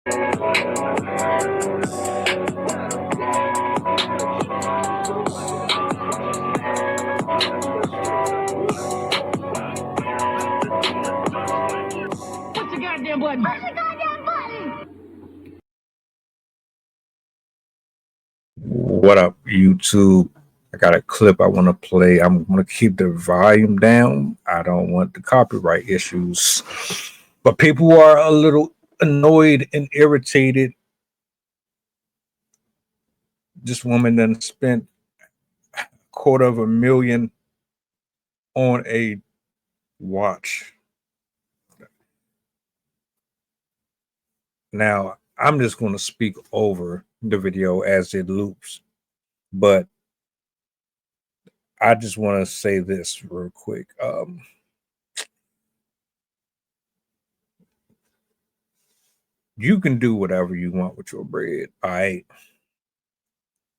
the goddamn button? Push the goddamn button! What up, YouTube? I got a clip I want to play. I'm going to keep the volume down. I don't want the copyright issues. But people are a little annoyed and irritated. This woman then spent $250,000 on a watch. Now, I'm just going to speak over the video as it loops, but I just want to say this real quick. You can do whatever you want with your bread. All right.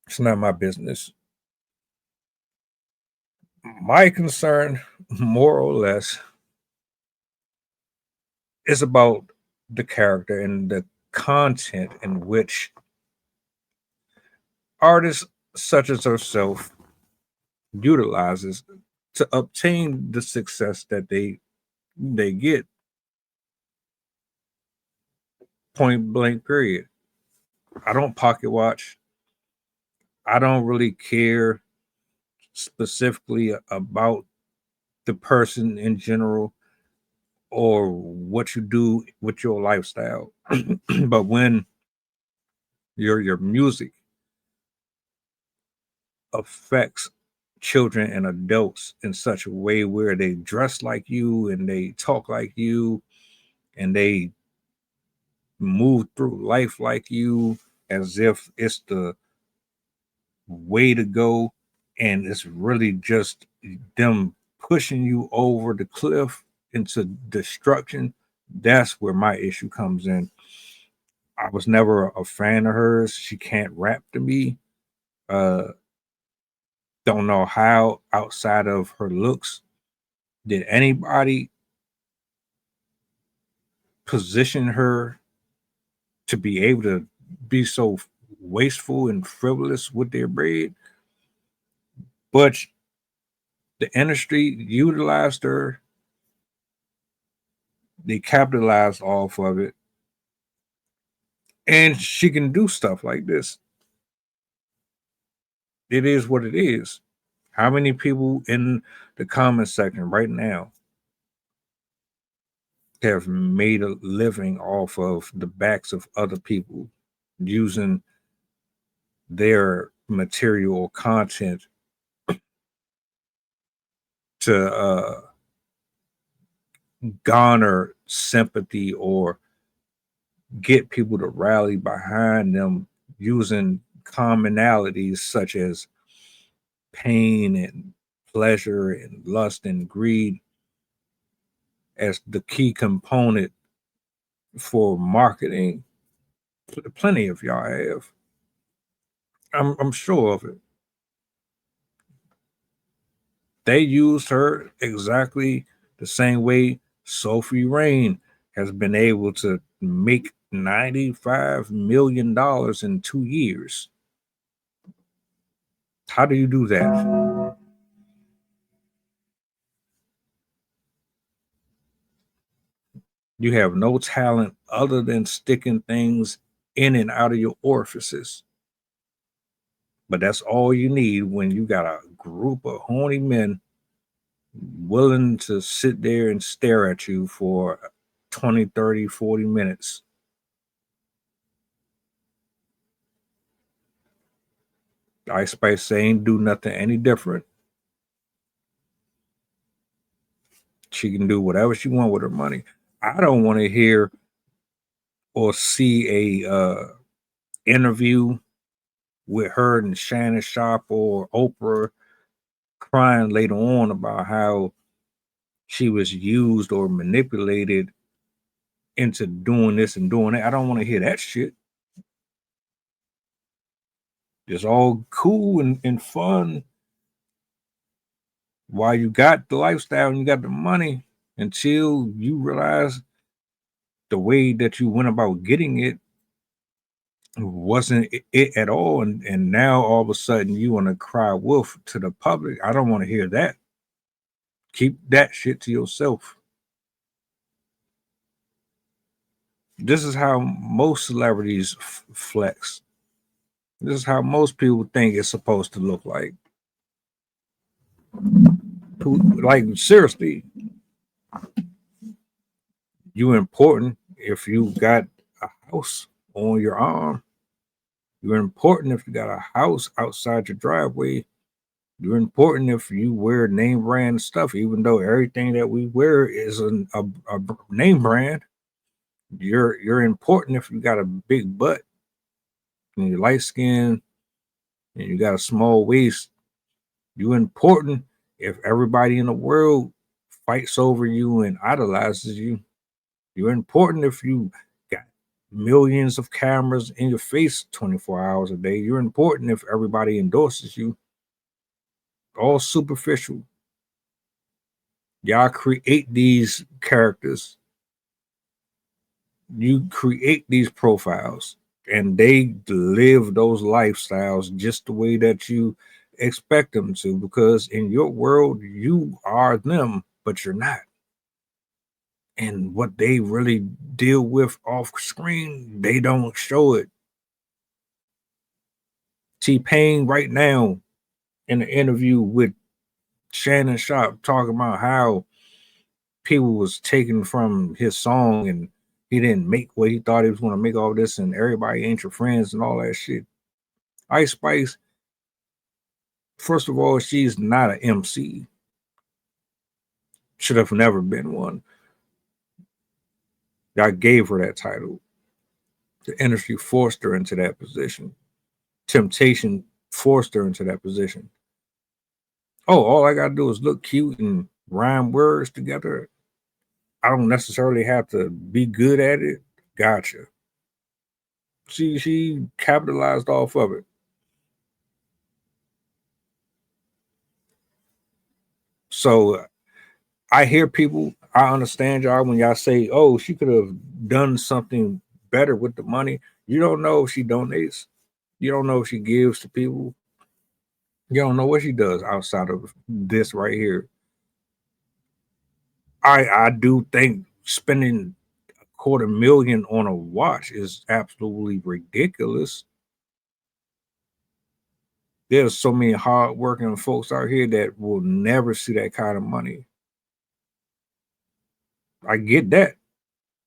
It's not my business. My concern, more or less, is about the character and the content in which artists such as herself utilizes to obtain the success that they get. Point blank period. I don't pocket watch. I don't really care specifically about the person in general or what you do with your lifestyle. But when your music affects children and adults in such a way where they dress like you and they talk like you and they move through life like you as if it's the way to go, and it's really just them pushing you over the cliff into destruction. That's where my issue comes in. I was never a fan of hers. She can't rap to me. uh don't know how, outside of her looks, did anybody position her to be able to be so wasteful and frivolous with their bread. But the industry utilized her, they capitalized off of it, and she can do stuff like this. It is what it is. How many people in the comment section right now have made a living off of the backs of other people using their material or content to garner sympathy or get people to rally behind them using commonalities such as pain and pleasure and lust and greed as the key component for marketing? Plenty of y'all have. I'm sure of it. They used her exactly the same way Sophie Rain has been able to make $95 million in 2 years. How do you do that? You have no talent other than sticking things in and out of your orifices. But that's all you need when you got a group of horny men willing to sit there and stare at you for 20, 30, 40 minutes. Ice Spice ain't do nothing any different. She can do whatever she want with her money. I don't want to hear or see a interview with her and Shannon Sharpe or Oprah crying later on about how she was used or manipulated into doing this and doing that. I don't want to hear that shit. It's all cool and fun while you got the lifestyle and you got the money, until you realize the way that you went about getting it wasn't it at all, and now all of a sudden you want to cry wolf to the public. I don't want to hear that. Keep that shit to yourself. This is how most celebrities flex. This is how most people think it's supposed to look like. Like, seriously, you important if you got a house on your arm. You're important if you got a house outside your driveway. You're important if you wear name brand stuff, even though everything that we wear is a name brand. You're important if you got a big butt and you're light skinned and you got a small waist. You're important if everybody in the world fights over you and idolizes you. You're important if you got millions of cameras in your face 24 hours a day. You're important if everybody endorses you. All superficial. Y'all create these characters. You create these profiles and they live those lifestyles just the way that you expect them to, because in your world you are them, but you're not. And what they really deal with off screen, they don't show it. T-Pain right now in an interview with Shannon Sharp talking about how people was taken from his song and he didn't make what he thought he was going to make, all this, and everybody ain't your friends and all that shit. Ice Spice, first of all, she's not an MC. Should have never been one. I gave her that title. The industry forced her into that position. Temptation forced her into that position. Oh, all I gotta do is look cute and rhyme words together. I don't necessarily have to be good at it. Gotcha. She capitalized off of it. So I hear people, I understand y'all when y'all say, oh, she could have done something better with the money. You don't know if she donates. You don't know if she gives to people. You don't know what she does outside of this right here. I do think spending $250,000 on a watch is absolutely ridiculous. There's so many hardworking folks out here that will never see that kind of money. I get that,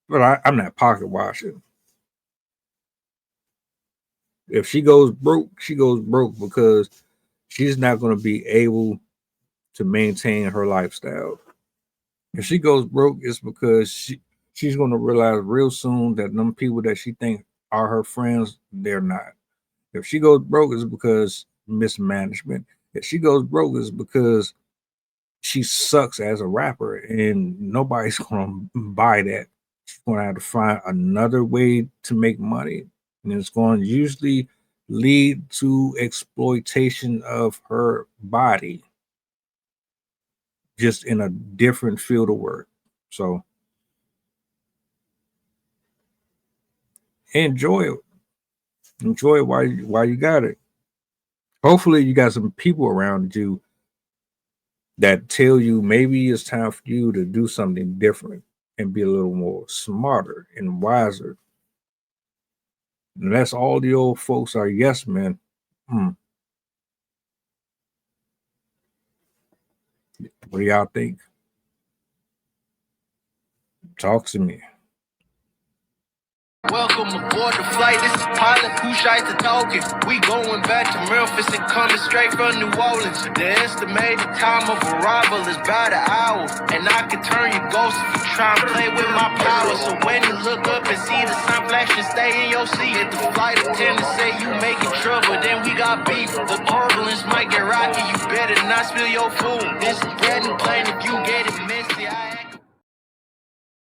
but I'm not pocket watching. If she goes broke, she goes broke because she's not going to be able to maintain her lifestyle. If she goes broke, it's because she's going to realize real soon that them people that she think are her friends, they're not. If she goes broke, it's because mismanagement. If she goes broke, it's because she sucks as a rapper, and nobody's going to buy that. She's going to have to find another way to make money, and it's going to usually lead to exploitation of her body, just in a different field of work. So enjoy it. Enjoy it while you got it. Hopefully, you got some people around you that tell you maybe it's time for you to do something different and be a little more smarter and wiser. Unless all the old folks are yes men. What do y'all think? Talk to me. Welcome aboard the flight. This is pilot who shies to talking. We going back to Memphis and coming straight from New Orleans. The estimated time of arrival is about an hour, and I can turn your ghost if you try and play with my power. So when you look up and see the sun flashing, stay in your seat. If the flight attendant say you making trouble, then we got beef. The turbulence might get rocky. You better not spill your food. This is bread and plain. If you get it messy,